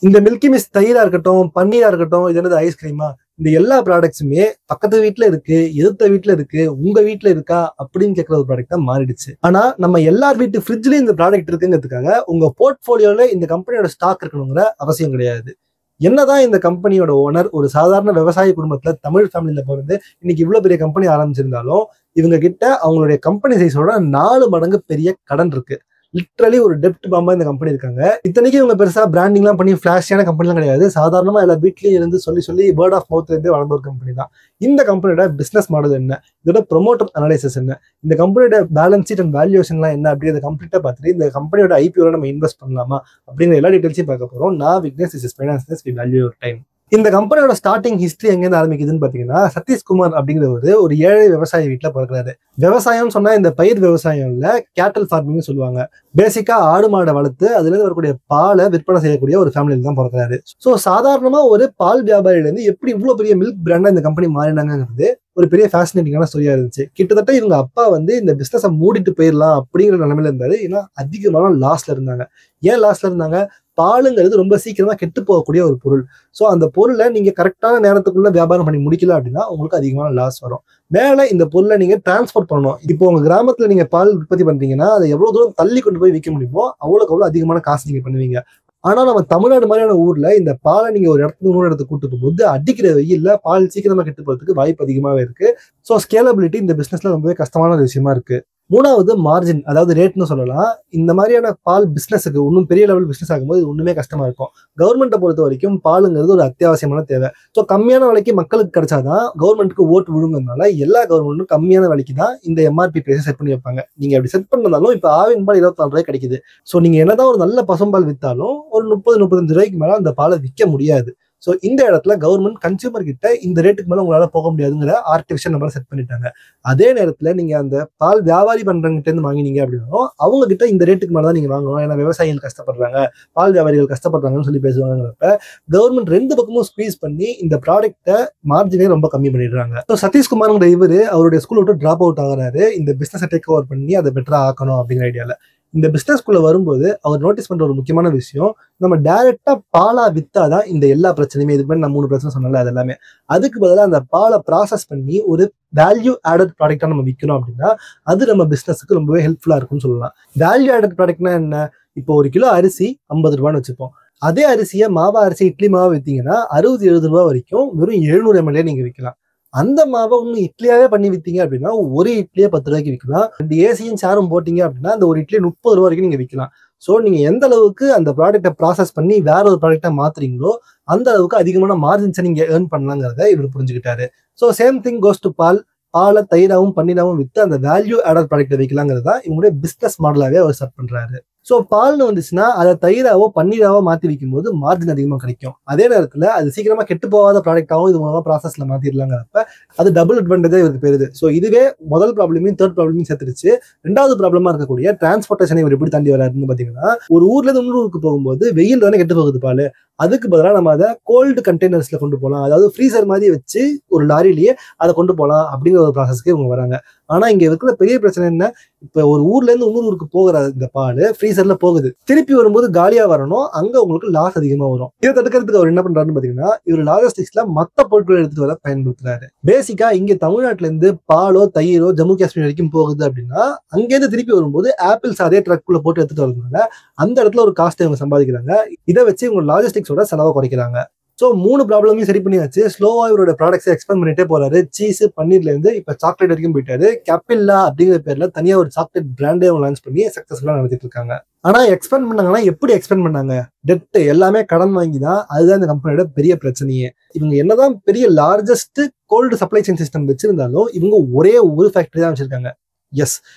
இந்த milky mist தயிரா இருக்கட்டும், பன்னீரா இருக்கட்டும், இது என்னது ஐஸ்கிரீமா, இந்த எல்லா ப்ராடக்ட்ஸுமே பக்கத்து வீட்டுல இருக்கு, எதிர்த்த வீட்டுல இருக்கு, உங்க வீட்டுல இருக்கா அப்படின்னு கேட்கற ஒரு ப்ராடக்ட் தான் மாறிடுச்சு. ஆனா நம்ம எல்லார் வீட்டு ஃப்ரிட்ஜ்லயும் இந்த ப்ராடக்ட் இருக்குங்கிறதுக்காக உங்க போர்ட்போலியோல இந்த கம்பெனியோட ஸ்டாக் இருக்கணுங்கிற அவசியம் கிடையாது. என்னதான் இந்த கம்பெனியோட ஓனர் ஒரு சாதாரண விவசாய குடும்பத்துல தமிழ் ஃபேமிலியில பிறந்து இன்னைக்கு இவ்வளவு பெரிய கம்பெனி ஆரம்பிச்சிருந்தாலும் இவங்க கிட்ட அவங்களுடைய கம்பெனி சைஸோட 4 மடங்கு பெரிய கடன் இருக்கு. லிட்டரலி ஒரு டெப்ட் பாம்பா இந்த கம்பெனி இருக்காங்க. இத்தனைக்கும் இவங்க பெருசா பிராண்டிங்லாம் பண்ணி ஃபிளாஷியான கம்பெனிலாம் கிடையாது. சாதாரணமா எல்லா வீட்லயும் இருந்து சொல்லி சொல்லி வேர்ட் ஆஃப் மவுத்ல இருந்து வளர்ந்த ஒரு கம்பெனி தான். இந்த கம்பெனியோட பிசினஸ் மாடல் என்ன, இதோட ப்ரொமோட்டர் அனாலிசிஸ் என்ன, இந்த கம்பெனியோட பேலன்ஸ் ஷீட் அண்ட் வேல்யூஷன்லாம் என்ன அப்படிங்கிறத கம்ப்ளீட்டா பார்த்துட்டு இந்த கம்பெனியோட ஐபிஓல நம்ம இன்வெஸ்ட் பண்ணலாமா அப்படிங்கிற எல்லா டீடைல்ஸையும் பார்க்க போறோம். நான் Vignesh, this is finance, we value your time. இந்த கம்பெனியோட ஸ்டார்டிங் ஹிஸ்டரி எங்கேருந்து ஆரம்பிக்குதுன்னு பாத்தீங்கன்னா, சதீஷ்குமார் அப்படிங்கிறவர் ஒரு ஏழை விவசாய வீட்டுல பிறக்கிறாரு. விவசாயம் சொன்னா இந்த பயிர் விவசாயம் இல்ல, கேட்டல் ஃபார்மிங் சொல்லுவாங்க. பேசிக்கா ஆடு மாடை வளர்த்து அதுல இருந்து வரக்கூடிய பாலை விற்பனை செய்யக்கூடிய ஒரு ஃபேமிலியில தான் பிறக்கிறாரு. சோ சாதாரணமா ஒரு பால் வியாபாரியில இருந்து எப்படி இவ்வளவு பெரிய மில்க் பிராண்டா இந்த கம்பெனி மாறினாங்கிறது ஒரு பெரிய ஃபேசினேட்டிங்கான ஸ்டோரியா இருந்துச்சு. கிட்டத்தட்ட இவங்க அப்பா இந்த பிசினஸ் மூடிட்டு போயிடலாம் அப்படிங்கிற நிலைமையில இருந்தாரு. ஏன்னா அதிகமான லாஸ்ல இருந்தாங்க. ஏன் லாஸ்ல இருந்தாங்க? பாலுங்கிறது ரொம்ப சீக்கிரமா கெட்டு போகக்கூடிய ஒரு பொருள். ஸோ அந்த பொருளை நீங்க கரெக்டான நேரத்துக்குள்ள வியாபாரம் பண்ணி முடிக்கல அப்படின்னா உங்களுக்கு அதிகமான லாஸ் வரும். மேல இந்த பொருளை நீங்க டிரான்ஸ்போர்ட் பண்ணணும். இப்போ உங்க கிராமத்துல நீங்க பால் உற்பத்தி பண்றீங்கன்னா அதை எவ்வளவு தூரம் தள்ளி கொண்டு போய் விற்க முடியுமோ அவ்வளவுக்கு அவ்வளவு அதிகமான காசு நீங்க பண்ணுவீங்க. ஆனா நம்ம தமிழ்நாடு மாதிரியான ஊர்ல இந்த பாலை நீங்க ஒரு இடத்துக்கு இன்னொரு இடத்துக்கு கூட்டு போகும்போது அடிக்கிற வெயில்ல பால் சீக்கிரமா கெட்டு போறதுக்கு வாய்ப்பு அதிகமாவே இருக்கு. ஸோ ஸ்கேலபிலிட்டி இந்த பிசினஸ்ல ரொம்பவே கஷ்டமான ஒரு விஷயமா இருக்கு. மூணாவது மார்ஜின், அதாவது ரேட்னு சொல்லலாம். இந்த மாதிரியான பால் பிசினஸுக்கு இன்னும் பெரிய லெவல் பிசினஸ் ஆகும்போது ஒண்ணுமே கஷ்டமா இருக்கும். கவர்மெண்ட்டை பொறுத்த வரைக்கும் பாலுங்கிறது ஒரு அத்தியாவசியமான தேவை. ஸோ கம்மியான விலைக்கு மக்களுக்கு கிடைச்சாதான் கவர்மெண்ட்டுக்கு ஓட்டு விழுங்குறதுனால எல்லா கவர்மெண்ட்டும் கம்மியான விலைக்கு தான் இந்த எம்ஆர்பி பிரைஸை செட் பண்ணி வைப்பாங்க. நீங்க அப்படி செட் பண்ணதாலும் இப்ப ஆவின் பால் 24 ரூபாய் கிடைக்குது. ஸோ நீங்க என்னதான் ஒரு நல்ல பசும்பால் வித்தாலும் ஒரு 30-35 ரூபாய்க்கு மேல அந்த பாலை விற்க முடியாது. ஸோ இந்த இடத்துல கவர்மெண்ட் கன்சியூமர் கிட்ட இந்த ரேட்டுக்கு மேல உங்களால போக முடியாதுங்கிற ஆர்டிஃபிஷியல் நம்பரை செட் பண்ணிட்டாங்க. அதே நேரத்துல நீங்க அந்த பால் வியாபாரி பண்றவங்கிட்ட இருந்து வாங்கினீங்க அப்படின்னா அவங்க கிட்ட இந்த ரேட்டுக்கு மேலதான் நீங்க வாங்கணும். ஏன்னா விவசாயிகள் கஷ்டப்படுறாங்க, பால் வியாபாரிகள் கஷ்டப்படுறாங்கன்னு சொல்லி பேசுவாங்கிறப்ப கவர்மெண்ட் ரெண்டு பக்கமும் ஸ்குவீஸ் பண்ணி இந்த ப்ராடக்ட்டை மார்ஜினே ரொம்ப கம்மி பண்ணிடுறாங்க. ஸோ சதீஷ்குமார்ங்கிற இவரு அவருடைய ஸ்கூல் விட்டு டிராப் அவுட் ஆகிறாரு. இந்த பிசினஸை டேக் ஓவர் பண்ணி அதை பெட்டரா ஆக்கணும் அப்படிங்கிற ஐடியால. இந்த பிசினஸ்குள்ள வரும்போது அவர் நோட்டீஸ் பண்ற ஒரு முக்கியமான விஷயம், நம்ம டைரக்டா பாலா வித்தாதான் இந்த எல்லா பிரச்சனையுமே. இதுக்கு மேலே நான் 3 பிரச்சனை சொன்னல அது எல்லாமே. அதுக்கு பதிலாக அந்த பாலை ப்ராசஸ் பண்ணி ஒரு வேல்யூ ஆடட் ப்ராடக்டா நம்ம விற்கணும் அப்படின்னா அது நம்ம பிசினஸுக்கு ரொம்பவே ஹெல்ப்ஃபுல்லா இருக்கும்னு சொல்லலாம். வேல்யூ ஆடட் ப்ராடக்ட்னா என்ன? இப்போ 1 கிலோ அரிசி 50 ரூபான்னு வச்சுப்போம். அதே அரிசியை மாவா அரிசி இட்லி மாவா வித்தீங்கன்னா 60-70 ரூபாய் வரைக்கும் வெறும் 700 ml நீங்க விற்கலாம். அந்த மாவை இன்னும் இட்லியாவே பண்ணி வித்தீங்க அப்படின்னா ஒரு இட்லியே 10 ரூபாய்க்கு விற்கலாம். 2 ஏசியும் சேரும் போட்டீங்க அப்படின்னா அந்த ஒரு இட்லி 30 ரூபாய் வரைக்கும் நீங்க விற்கலாம். ஸோ நீங்க எந்த அளவுக்கு அந்த ப்ராடக்டை ப்ராசஸ் பண்ணி வேற ஒரு ப்ராடக்டா மாத்துறீங்களோ அந்த அளவுக்கு அதிகமான மார்ஜின்ஸை நீங்க ஏர்ன் பண்ணலாங்கிறத இவர் புரிஞ்சுக்கிட்டாரு. So same thing goes to paal. பாலை தயிராவும் பன்னீராவும் வித்து அந்த வேல்யூ ஆடட் ப்ராடக்ட்டை வைக்கலாங்கிறது தான் இவங்களுடைய பிசினஸ் மாடலாவே அவர் ஸ்டார்ட் பண்றாரு. ஸோ பால்னு வந்துச்சுன்னா அதை தயிராவோ பன்னீராவோ மாற்றி விற்கும் போது மார்ஜின் அதிகமாக கிடைக்கும். அதே நேரத்தில் அது சீக்கிரமா கெட்டு போகாத ப்ராடக்டாகவும் இது மூலமா ப்ராசஸ்ல மாத்திடலாங்கிறப்ப அது டபுள் அட்வான்டேஜா இவருக்கு பெறுது. ஸோ இதுவே முதல் ப்ராப்ளமையும் தேர்ட் ப்ராப்ளமையும் சேர்த்துருச்சு. 2வது ப்ராப்ளமா இருக்கக்கூடிய டிரான்ஸ்போர்டேஷன் இவர் எப்படி தாண்டி வராருன்னு பாத்தீங்கன்னா, ஒரு ஊர்ல இருந்து இன்னொரு ஊருக்கு போகும்போது வெயில் தானே கெட்டு போகுது பால். அதுக்கு பதிலாக நம்ம அதை கோல்டு கண்டெய்னர்ஸ்ல கொண்டு போகலாம், அதாவது ஃப்ரீசர் மாதிரி வச்சு ஒரு லாரிலேயே அதை கொண்டு போகலாம் அப்படிங்கிற ஒரு ப்ராசஸ்க்கு இவங்க வராங்க. ஆனா இங்க இருக்கிற பெரிய பிரச்சனை என்ன? இப்ப ஒரு ஊர்ல இருந்து இன்னொரு ஊருக்கு போகிற இந்த பால் ஃப்ரீசர்ல போகுது, திருப்பி வரும்போது காலியா வரணும். அங்க உங்களுக்கு லாஸ் அதிகமா வரும். இதை தடுக்கிறதுக்கு அவர் என்ன பண்றாருன்னு பாத்தீங்கன்னா, இவர் லாஜிஸ்டிக்ஸ்ல மத்த பொருட்களை எடுத்துட்டு வர பயன்படுத்துறாரு. பேசிக்கா இங்க தமிழ்நாட்டுல இருந்து பாலோ தயிரோ ஜம்மு காஷ்மீர் வரைக்கும் போகுது அப்படின்னா அங்கேருந்து திருப்பி வரும்போது ஆப்பிள்ஸ் அதே ட்ரக்குள்ள போட்டு எடுத்துட்டு வரதுனால அந்த இடத்துல ஒரு காஸ்ட் இவங்க சம்பாதிக்கிறாங்க. இதை வச்சு இவங்க லாஜிஸ்டிக்ஸோட செலவை குறைக்கிறாங்க. ஸோ 3 ப்ராப்ளமையும் சரி பண்ணியாச்சு. ஸ்லோவா இவரோட ப்ராடக்ட்ஸை எக்ஸ்பேண்ட் பண்ணிட்டே போறாரு. சீஸ் பன்னீர்ல இருந்து இப்ப சாக்லேட் வரைக்கும் போயிட்டாரு. கேப்பில்லா அப்படிங்கிற பேர்ல தனியா ஒரு சாக்லேட் பிராண்டே அவங்க லான்ச் பண்ணி சக்சஸ்ஃபுல்லா நடத்திட்டு இருக்காங்க. ஆனா எக்ஸ்பேண்ட் பண்ணாங்கன்னா எப்படி எக்ஸ்பேண்ட் பண்ணாங்க? டெட் எல்லாமே கடன் வாங்கி தான். அதுதான் இந்த கம்பெனியோட பெரிய பிரச்சனையே. இவங்க என்னதான் பெரிய largest gold supply chain system வச்சிருந்தாலும் இவங்க ஒரே ஒரு ஃபேக்டரி தான் வச்சிருக்காங்க. எஸ்,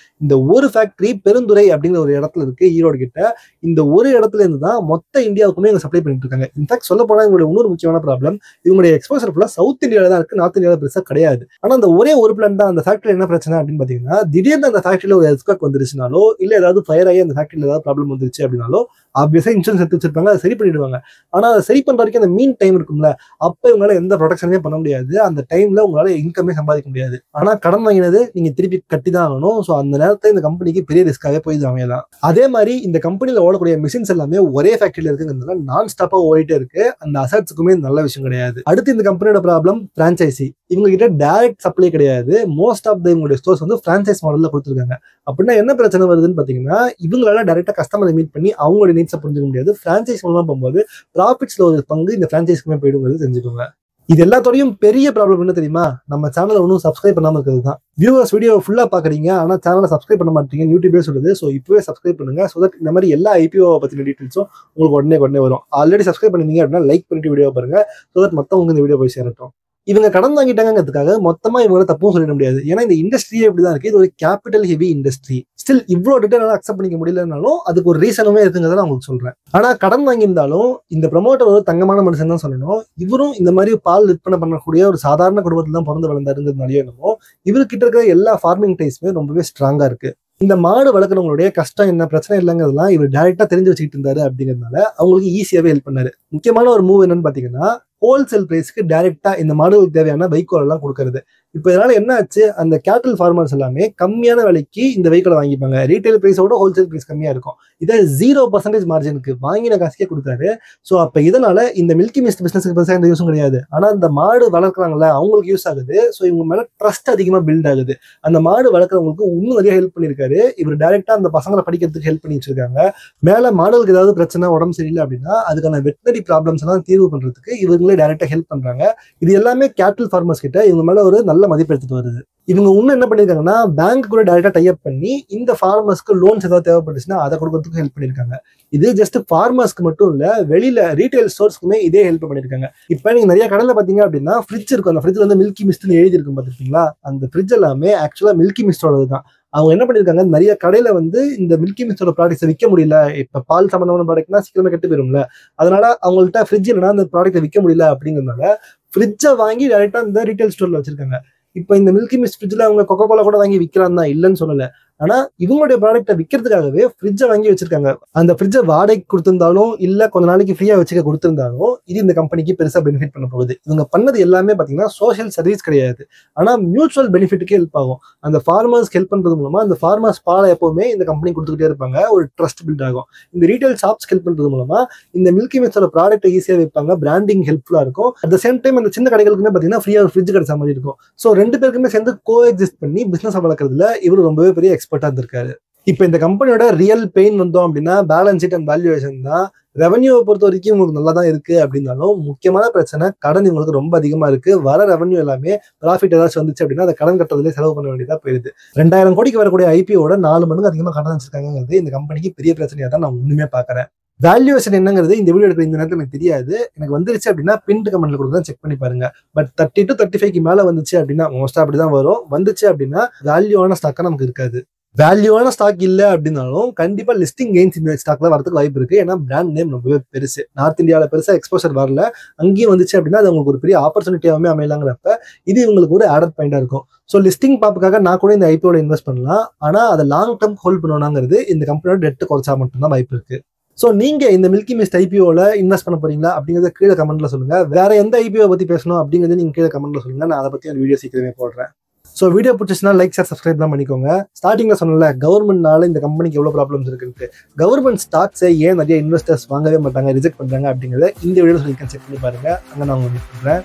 இந்த ஒரு ஃபேக்டரி பெருந்துறை அப்படிங்கிற ஒரு இடத்துல இருக்கு, ஈரோடு கிட்ட. இந்த ஒரு இடத்துல இருந்து தான் மொத்த இந்தியாவுக்குமே இவங்க சப்ளை பண்ணிட்டு இருக்காங்க. இன்ஃபேக்ட் சொல்ல போனா இவங்களுடைய இன்னொரு முக்கியமான ப்ராப்ளம், இவங்களுடைய எக்ஸ்போசர் ஃபுல்லா சவுத் இந்தியாவில தான் இருக்கு, நார்த் இந்தியாவில பெருசா கிடையாது. ஆனா அந்த ஒரே ஒரு பிளான் தான். அந்த ஃபேக்டரி என்ன பிரச்சனை அப்படின்னு பாத்தீங்கன்னா, திடீர்னு அந்த ஃபேக்டரியில ஒரு எர்த்குவேக் வந்துருச்சுனாலோ இல்ல ஏதாவது ஃபயர் ஆகி அந்த ஃபேக்டரியில ஏதாவது ப்ராப்ளம் வந்துருச்சு அப்படின்னாலோ ஆப்வியஸா இன்சூரன்ஸ் எடுத்து வச்சிருப்பாங்க, அதை சரி பண்ணிடுவாங்க. ஆனா அதை சரி பண்ற வரைக்கும் அந்த மீன் டைம் இருக்கும்ல, அப்ப இவங்களால எந்த ப்ரொடக்ஷனுமே பண்ண முடியாது. அந்த டைம்ல உங்களால இன்கமே சம்பாதிக்க முடியாது. ஆனா கடன் வாங்கினது நீங்க திருப்பி கட்டி தான் ஆகணும். ஆகணும். ஸோ அந்த நேரத்தில் இந்த கம்பெனிக்கு பெரிய ரிஸ்காகவே போய் அமையலாம். அதே மாதிரி இந்த கம்பெனியில் ஓடக்கூடிய மிஷின்ஸ் எல்லாமே ஒரே ஃபேக்டரியில் இருக்குங்கிறதுனால நான் ஸ்டாப்பாக ஓடிட்டே இருக்கு. அந்த அசட்ஸுக்குமே நல்ல விஷயம் கிடையாது. அடுத்து இந்த கம்பெனியோட ப்ராப்ளம் பிரான்ச்சைசி. இவங்க கிட்ட டைரக்ட் சப்ளை கிடையாது. மோஸ்ட் ஆஃப் இவங்களுடைய ஸ்டோர்ஸ் வந்து பிரான்ச்சைஸ் மாடலில் கொடுத்துருக்காங்க. அப்படின்னா என்ன பிரச்சனை வருதுன்னு பார்த்தீங்கன்னா, இவங்களால டைரக்டா கஸ்டமரை மீட் பண்ணி அவங்களோட நீட்ஸை புரிஞ்சுக்க முடியாது. பிரான்ச்சைஸ் மூலமா போகும்போது ப்ராஃபிட்ஸ்ல ஒரு பங்கு இந்த பிரான்ச்சைஸ்க்குமே போயிடுங்கிறது தெரிஞ்சுக்கோங்க. இது எல்லாத்தோடையும் பெரிய ப்ராப்ளம் என்ன தெரியுமா? நம்ம சேனலை ஒன்றும் சப்ஸ்கிரைப் பண்ணாமல் இருக்கிறது தான். வியூவர்ஸ் வீடியோ ஃபுல்லாக பார்க்குறீங்க, ஆனால் சேனலை சப்ஸ்கிரைப் பண்ண மாட்டீங்க, யூடியூபே சொல்லுது. ஸோ இப்போவே சப்ஸ்கிரைப் பண்ணுங்க. ஸோ தட் இந்த மாதிரி எல்லா ஐபிஓ பற்றின டீட்டெயில்ஸும் உங்களுக்கு உடனே வரும். ஆல்ரெடி சப்ஸ்கிரைப் பண்ணிருந்தீங்க அப்படின்னா லைக் பண்ணிட்டு வீடியோ பாருங்க. ஸோ தட் மற்றவங்க இந்த வீடியோ போய் சேரட்டும். இவங்க கடன் வாங்கிட்டாங்கிறதுக்காக மொத்தமா இவங்க தப்பும் சொல்லிட முடியாது. ஏன்னா இந்த இண்டஸ்ட்ரியே இப்படிதான் இருக்கு. இது ஒரு கேபிட்டல் ஹெவி இண்டஸ்ட்ரி. ஸ்டில் இவ்வளோ டீட்டெயிலாக அக்செப்ட் பண்ணிக்க முடியலனாலும் அதுக்கு ஒரு ரீசனுமே இருக்குங்கிறத நான் உங்களுக்கு சொல்றேன். ஆனா கடன் வாங்கியிருந்தாலும் இந்த ப்ரமோட்டர் ஒரு தங்கமான மனுஷன் தான் சொல்லணும். இவரும் இந்த மாதிரி பால் விற்பனை பண்ணக்கூடிய ஒரு சாதாரண குடும்பத்தில் தான் பிறந்து வளர்ந்தாருங்கிறதுனாலயோ என்னமோ இவர்கிட்ட இருக்கிற எல்லா ஃபார்மிங் டைஸ்மே ரொம்பவே ஸ்ட்ராங்கா இருக்கு. இந்த மாடு வளர்க்குறவங்களுடைய கஷ்டம் என்ன, பிரச்சனை இல்லைங்கிறதுலாம் இவர் டைரக்டா தெரிஞ்சு வச்சுக்கிட்டு இருந்தாரு. அப்படிங்கிறதுனால அவங்களுக்கு ஈஸியாவே ஹெல்ப் பண்ணாரு. முக்கியமான ஒரு மூவ் என்னன்னு பாத்தீங்கன்னா, ஹோல்சேல் பிரைஸ்க்கு டைரக்டா இந்த மாடுகளுக்கு தேவையான வைக்கோல் எல்லாம் கொடுக்கறது. இப்போ இதனால என்ன ஆச்சு, அந்த கேட்டல் ஃபார்மர்ஸ் எல்லாமே கம்மியான விலைக்கு இந்த வைக்கோலை வாங்கிப்பாங்க. ரீட்டைல் பிரைஸோட ஹோல்சேல் பிரைஸ் கம்மியா இருக்கும். இதை 0% மார்ஜினுக்கு வாங்கின காசுக்கே கொடுத்தாரு. ஸோ அப்போ இதனால இந்த மில்கி மிஸ்ட் பிசினஸ்க்கு பெருசாக எந்த யூஸும் கிடையாது. ஆனால் இந்த மாடு வளர்க்குறாங்கல்ல அவங்களுக்கு யூஸ் ஆகுது. ஸோ இவங்க மேல ட்ரஸ்ட் அதிகமாக பில்ட் ஆகுது. அந்த மாடு வளர்க்குறவங்களுக்கு இன்னும் நிறைய ஹெல்ப் பண்ணியிருக்காரு. இவர் டைரக்டா அந்த பசங்களை படிக்கிறதுக்கு ஹெல்ப் பண்ணி வச்சிருக்காங்க. மேல மாடுகளுக்கு ஏதாவது பிரச்சனை, உடம்பு சரியில்லை அப்படின்னா அதுக்கான வெட்டினரி ப்ராப்ளம்ஸ் எல்லாம் தீர்வு பண்றதுக்கு இவங்களே டைரக்டா ஹெல்ப் பண்றாங்க. இது எல்லாமே கேட்டல் ஃபார்மர்ஸ் கிட்ட இவங்க மேல ஒரு நல்ல மதிப்பு எடுத்துட்டு வருது. இவங்க இன்னும் என்ன பண்ணிருக்காங்கன்னா, பேங்க் கூட டைரக்டா டைப் பண்ணி இந்த ஃபார்மர்ஸ்க்கு லோன்ஸ் ஏதாவது தேவைப்பட்டுச்சுன்னா அதை கொடுக்கறதுக்கு ஹெல்ப் பண்ணிருக்காங்க. இது ஜஸ்ட் ஃபார்மர்ஸ்க்கு மட்டும் இல்ல, வெளியில ரீட்டைல் ஸ்டோர்ஸ்க்குமே இதே ஹெல்ப் பண்ணிருக்காங்க. இப்ப நீங்க நிறைய கடையில பாத்தீங்க அப்படின்னா ஃப்ரிட்ஜ் இருக்கும். அந்த ஃப்ரிட்ஜ்ல வந்து மில்கி மிஸ்ட்னு எழுதி இருக்கும் பாத்துருக்கீங்களா? அந்த ஃப்ரிட்ஜ் எல்லாமே ஆக்சுவலா மில்கி மிஸ்டோடது தான். அவங்க என்ன பண்ணிருக்காங்க, நிறைய கடையில வந்து இந்த மில்கி மிஸ்டோட ப்ராடக்ட்ஸை விற்க முடியல. இப்ப பால் சம்பந்தமான ப்ராடக்ட்னா சீக்கிரமே கெட்டு போயிரும்ல. அதனால அவங்கள்ட்ட ஃப்ரிட்ஜ் இல்லைன்னா அந்த ப்ராடக்ட்டை விற்க முடியல. அப்படிங்கிறதுனால ஃப்ரிட்ஜை வாங்கி டைரக்டா இந்த ரீட்டைல் ஸ்டோர்ல வச்சிருக்காங்க. இப்போ இந்த மில்கி மிஸ்ட் ஃப்ரிட்ஜ்ல அவங்க கொக்கோ கோலா கூட வாங்கி விற்கிறான் தான், இல்லைன்னு சொல்லல. ஆனா இவங்களுடைய ப்ராடக்ட்டை விற்கிறதுக்காகவே ஃப்ரிட்ஜை வாங்கி வச்சிருக்காங்க. அந்த ஃப்ரிட்ஜை வாடகைக்கு கொடுத்திருந்தாலும் இல்ல கொஞ்ச நாளைக்கு ஃப்ரீயா வச்சுக்க கொடுத்திருந்தாலும் இது இந்த கம்பெனிக்கு பெருசா பெனிஃபிட் பண்ண போகுது. இவங்க பண்ணது எல்லாமே பாத்தீங்கன்னா சோஷியல் சர்வீஸ் கிடையாது, ஆனா மியூச்சுவல் பெனிஃபிட்டுக்கே ஹெல்ப் ஆகும். அந்த ஃபார்மர்ஸ்க்கு ஹெல்ப் பண்றது மூலமா அந்த ஃபார்மர்ஸ் பாலை எப்பவுமே இந்த கம்பெனி கொடுத்துக்கிட்டே இருப்பாங்க. ஒரு ட்ரஸ்ட் பில்ட் ஆகும். இந்த ரீட்டைல் ஷாப்ஸ் ஹெல்ப் பண்றது மூலமா இந்த மில்கி மிஸ்டோட ப்ராடக்ட்டை ஈஸியா வைப்பாங்க. பிராண்டிங் ஹெல்ப்ஃபுல்லா இருக்கும். அட் த சேம் டைம் அந்த சின்ன கடைகளுக்குமே பாத்தீங்கன்னா ஃப்ரீயா ஒரு ஃப்ரிட்ஜ் கிடைச்ச மாதிரி இருக்கும். ஸோ ரெண்டு பேருக்குமே சேர்ந்து கோ எக்ஸிஸ்ட் பண்ணி பிசினஸ் வளர்க்கறதுல இவர் ரொம்பவே பெரிய எக்ஸ்பர்ட்டா இருந்திருக்காரு. இப்போ இந்த கம்பெனியோட ரியல் பெயின் வந்தோம் அப்படின்னா பேலன்ஸ் ஷீட் அண்ட் வேல்யூவேஷன் தான். ரெவன்யூவை பொறுத்த வரைக்கும் உங்களுக்கு நல்லா தான் இருக்கு அப்படின்னாலும் முக்கியமான பிரச்சனை கடன் இவங்களுக்கு ரொம்ப அதிகமா இருக்கு. வர ரெவன்யூ எல்லாமே ப்ராஃபிட் ஏதாச்சும் வந்துச்சு அப்படின்னா அதை கடன் கட்டுறதுலேயே செலவு பண்ண வேண்டியதா போயிருது. 2000 கோடிக்கு வரக்கூடிய ஐபிஓட 4 மடங்கு அதிகமாக கடன் வச்சிருக்காங்கிறது இந்த கம்பெனிக்கு பெரிய பிரச்சனையா தான் நான் ஒண்ணுமே பாக்குறேன். வேல்யூவேஷன் என்னங்கிறது இந்த வீடியோ எடுக்கிற இந்த நேரத்தில் எனக்கு தெரியாது. எனக்கு வந்துருச்சு அப்படின்னா பின்ட் கமெண்ட்ல கொடுத்து தான் செக் பண்ணி பாருங்க. பட் 30 to 35க்கு மேல வந்துச்சு அப்படின்னா மோஸ்டா அப்படிதான் வரும். வந்துச்சு அப்படின்னா வேல்யூவான ஸ்டாக்கா நமக்கு இருக்காது. வேல்யூவான ஸ்டாக் இல்லை அப்படின்னாலும் கண்டிப்பா லிஸ்டிங் கெயின்ஸ் இந்த ஸ்டாக்ல வரதுக்கு வாய்ப்பு இருக்கு. ஏன்னா பிராண்ட் நேம் ரொம்பவே பெருசு. நார்த் இந்தியாவில் பெருசா எக்ஸ்போசர் வரல. அங்கேயும் வந்துச்சு அப்படின்னா அது உங்களுக்கு ஒரு பெரிய ஆப்பர்ச்சுனிட்டியாவே அமையலாங்கிறப்ப இது இவங்களுக்கு ஒரு ஆடட் பாயிண்டா இருக்கும். ஸோ லிஸ்டிங் பாப்புக்காக நான் கூட இந்த ஐபிஓல இன்வெஸ்ட் பண்ணலாம். ஆனா அதை லாங் டேர்ம் ஹோல்ட் பண்ணணுங்கிறது இந்த கம்பெனியோட டெட் குறைச்சா மட்டும்தான் வாய்ப்பு இருக்கு. ஸோ நீங்க இந்த மில்கி மிஸ்ட் ஐபிஓல இன்வெஸ்ட் பண்ண போறீங்களா அப்படிங்கிறத கீழே கமெண்ட்ல சொல்லுங்க. வேற எந்த ஐபிஓ பத்தி பேசணும் அப்படிங்கிறது நீங்க கீழே கமெண்ட்ல சொல்லுங்க. நான் அதை பத்தி ஒரு வீடியோ சீக்கிரமே போடுறேன். ஸோ வீடியோ பிடிச்சிச்சுன்னா லைக் ஷேர் சப்ஸ்கிரைப் தான் பண்ணிக்கோங்க. ஸ்டார்டிங்ல சொன்னல கவர்மெண்ட்னால இந்த கம்பெனிக்கு எவ்வளவு ப்ராப்ளம்ஸ் இருக்குன்னு. கவர்மெண்ட் ஸ்டாக்ஸை ஏன் நிறைய இன்வெஸ்டர்ஸ் வாங்கவே மாட்டாங்க, ரிஜெக்ட் பண்றாங்க அப்படிங்கிறத இந்த வீடியோ சொல்லி செக் பண்ணி பாருங்க. அங்கே நான் உங்களுக்கு சொல்றேன்.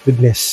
விக்னேஷ்.